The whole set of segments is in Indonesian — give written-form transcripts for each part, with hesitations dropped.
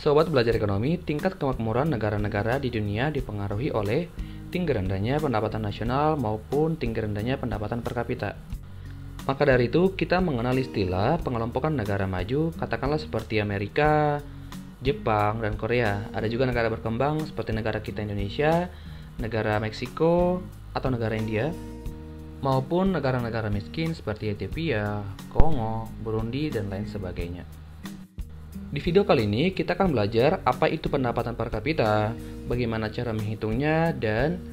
Sobat belajar ekonomi, tingkat kemakmuran negara-negara di dunia dipengaruhi oleh tinggi rendahnya pendapatan nasional maupun tinggi rendahnya pendapatan per kapita. Maka dari itu, kita mengenal istilah pengelompokan negara maju, katakanlah seperti Amerika, Jepang, dan Korea. Ada juga negara berkembang seperti negara kita Indonesia, negara Meksiko, atau negara India, maupun negara-negara miskin seperti Ethiopia, Kongo, Burundi, dan lain sebagainya. Di video kali ini kita akan belajar apa itu pendapatan per kapita, bagaimana cara menghitungnya, dan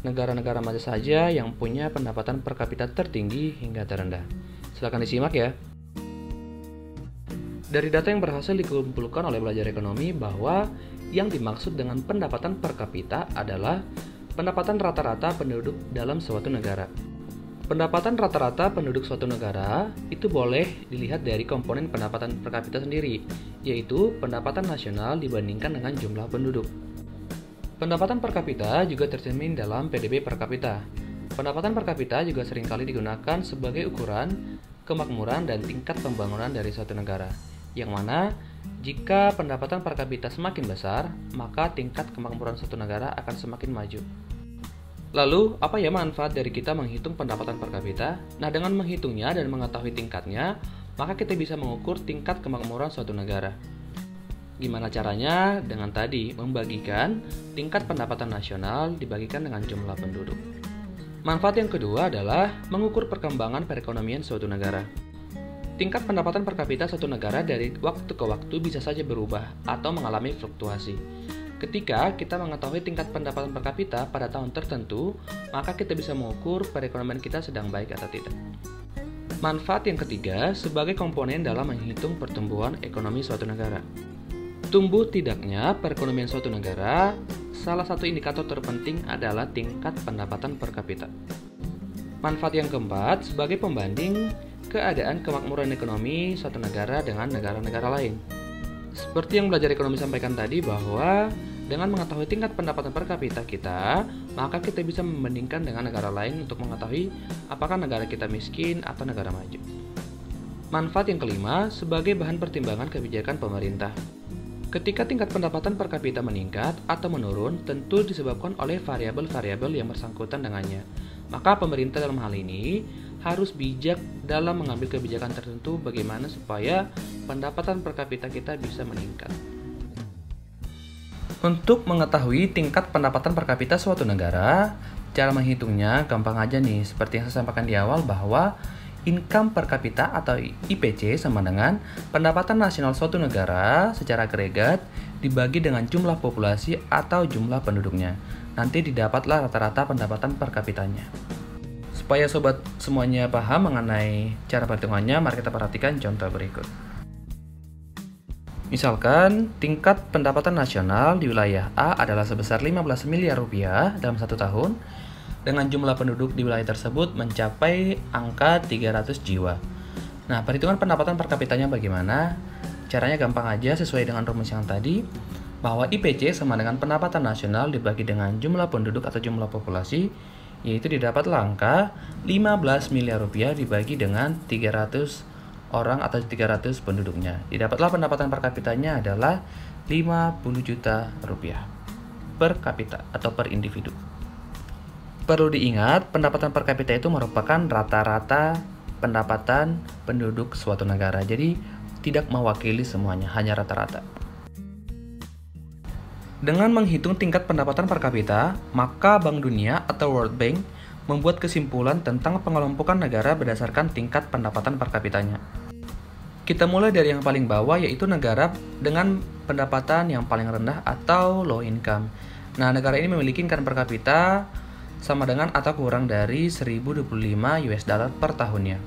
negara-negara mana saja yang punya pendapatan per kapita tertinggi hingga terendah. Silakan disimak ya. Dari data yang berhasil dikumpulkan oleh belajar ekonomi bahwa yang dimaksud dengan pendapatan per kapita adalah pendapatan rata-rata penduduk dalam suatu negara. Pendapatan rata-rata penduduk suatu negara itu boleh dilihat dari komponen pendapatan per kapita sendiri, yaitu pendapatan nasional dibandingkan dengan jumlah penduduk. Pendapatan per kapita juga tercermin dalam PDB per kapita. Pendapatan per kapita juga seringkali digunakan sebagai ukuran kemakmuran dan tingkat pembangunan dari suatu negara, yang mana jika pendapatan per kapita semakin besar, maka tingkat kemakmuran suatu negara akan semakin maju. Lalu, apa ya manfaat dari kita menghitung pendapatan per kapita? Nah, dengan menghitungnya dan mengetahui tingkatnya, maka kita bisa mengukur tingkat kemakmuran suatu negara. Gimana caranya? Dengan tadi, membagikan tingkat pendapatan nasional dibagikan dengan jumlah penduduk. Manfaat yang kedua adalah mengukur perkembangan perekonomian suatu negara. Tingkat pendapatan per kapita suatu negara dari waktu ke waktu bisa saja berubah atau mengalami fluktuasi. Ketika kita mengetahui tingkat pendapatan per kapita pada tahun tertentu, maka kita bisa mengukur perekonomian kita sedang baik atau tidak. Manfaat yang ketiga sebagai komponen dalam menghitung pertumbuhan ekonomi suatu negara. Tumbuh tidaknya perekonomian suatu negara, salah satu indikator terpenting adalah tingkat pendapatan per kapita. Manfaat yang keempat sebagai pembanding keadaan kemakmuran ekonomi suatu negara dengan negara-negara lain. Seperti yang belajar ekonomi sampaikan tadi bahwa dengan mengetahui tingkat pendapatan per kapita kita, maka kita bisa membandingkan dengan negara lain untuk mengetahui apakah negara kita miskin atau negara maju. Manfaat yang kelima sebagai bahan pertimbangan kebijakan pemerintah. Ketika tingkat pendapatan per kapita meningkat atau menurun, tentu disebabkan oleh variabel-variabel yang bersangkutan dengannya. Maka pemerintah dalam hal ini harus bijak dalam mengambil kebijakan tertentu bagaimana supaya pendapatan per kapita kita bisa meningkat. Untuk mengetahui tingkat pendapatan per kapita suatu negara, cara menghitungnya gampang aja nih, seperti yang saya sampaikan di awal bahwa income per kapita atau IPC sama dengan pendapatan nasional suatu negara secara agregat dibagi dengan jumlah populasi atau jumlah penduduknya. Nanti didapatlah rata-rata pendapatan per kapitanya. Supaya sobat semuanya paham mengenai cara perhitungannya, mari kita perhatikan contoh berikut. Misalkan, tingkat pendapatan nasional di wilayah A adalah sebesar 15 miliar rupiah dalam 1 tahun, dengan jumlah penduduk di wilayah tersebut mencapai angka 300 jiwa. Nah, perhitungan pendapatan per kapitanya bagaimana? Caranya gampang aja sesuai dengan rumus yang tadi, bahwa IPC sama dengan pendapatan nasional dibagi dengan jumlah penduduk atau jumlah populasi, yaitu didapatlah angka 15 miliar rupiah dibagi dengan 300 orang atau 300 penduduknya. Didapatlah pendapatan per kapitanya adalah 50 juta rupiah per kapita atau per individu. Perlu diingat, pendapatan per kapita itu merupakan rata-rata pendapatan penduduk suatu negara. Jadi tidak mewakili semuanya, hanya rata-rata. Dengan menghitung tingkat pendapatan per kapita, maka Bank Dunia atau World Bank membuat kesimpulan tentang pengelompokan negara berdasarkan tingkat pendapatan per kapitanya. Kita mulai dari yang paling bawah, yaitu negara dengan pendapatan yang paling rendah atau low income. Nah, negara ini memiliki income per kapita sama dengan atau kurang dari 1025 US dollar per tahunnya.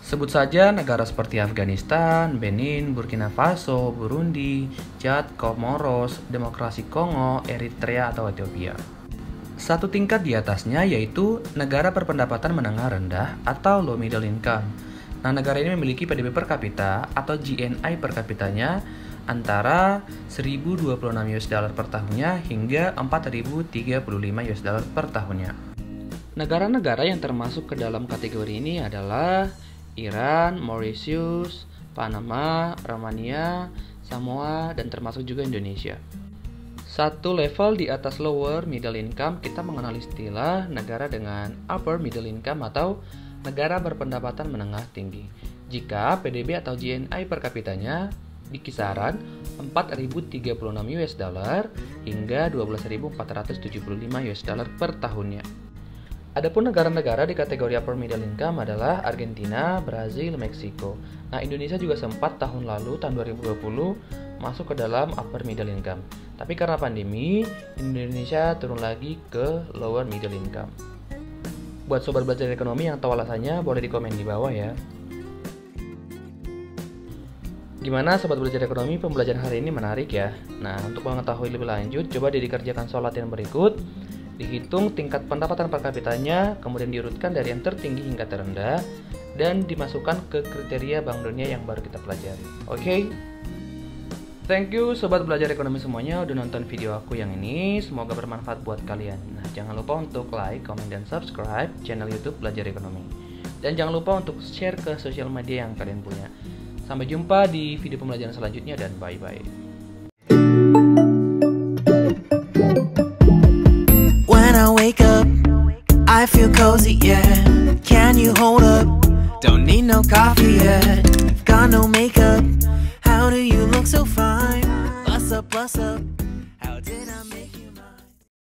Sebut saja negara seperti Afghanistan, Benin, Burkina Faso, Burundi, Chad, Comoros, Demokrasi Kongo, Eritrea, atau Ethiopia. Satu tingkat di atasnya yaitu negara berpendapatan menengah rendah atau low middle income. Nah, negara ini memiliki PDB per kapita atau GNI per kapitanya antara 1026 US dollar per tahunnya hingga 4035 US dollar per tahunnya. Negara-negara yang termasuk ke dalam kategori ini adalah Iran, Mauritius, Panama, Romania, Samoa, dan termasuk juga Indonesia. Satu level di atas lower middle income, kita mengenal istilah negara dengan upper middle income atau negara berpendapatan menengah tinggi. Jika PDB atau GNI per kapitanya di kisaran 4.036 US dollar hingga 12.475 US dollar per tahunnya. Adapun negara-negara di kategori upper middle income adalah Argentina, Brazil, Meksiko. Nah, Indonesia juga sempat tahun lalu, tahun 2020, masuk ke dalam upper middle income. Tapi karena pandemi, Indonesia turun lagi ke lower middle income. Buat sobat belajar ekonomi yang tahu alasannya, boleh di komen di bawah ya. Gimana sobat belajar ekonomi, pembelajaran hari ini menarik ya? Nah, untuk mengetahui lebih lanjut, coba dikerjakan soal latihan berikut. Dihitung tingkat pendapatan per kapitanya, kemudian diurutkan dari yang tertinggi hingga terendah, dan dimasukkan ke kriteria Bank Dunia yang baru kita pelajari. Oke? Thank you sobat belajar ekonomi semuanya udah nonton video aku yang ini. Semoga bermanfaat buat kalian. Nah, jangan lupa untuk like, comment, dan subscribe channel YouTube Belajar Ekonomi. Dan jangan lupa untuk share ke sosial media yang kalian punya. Sampai jumpa di video pembelajaran selanjutnya dan bye-bye. When I wake up, I feel cozy, yeah. Can you hold up? Don't need no coffee yet. Got no makeup. How do you look so fine? Bust up, bust up.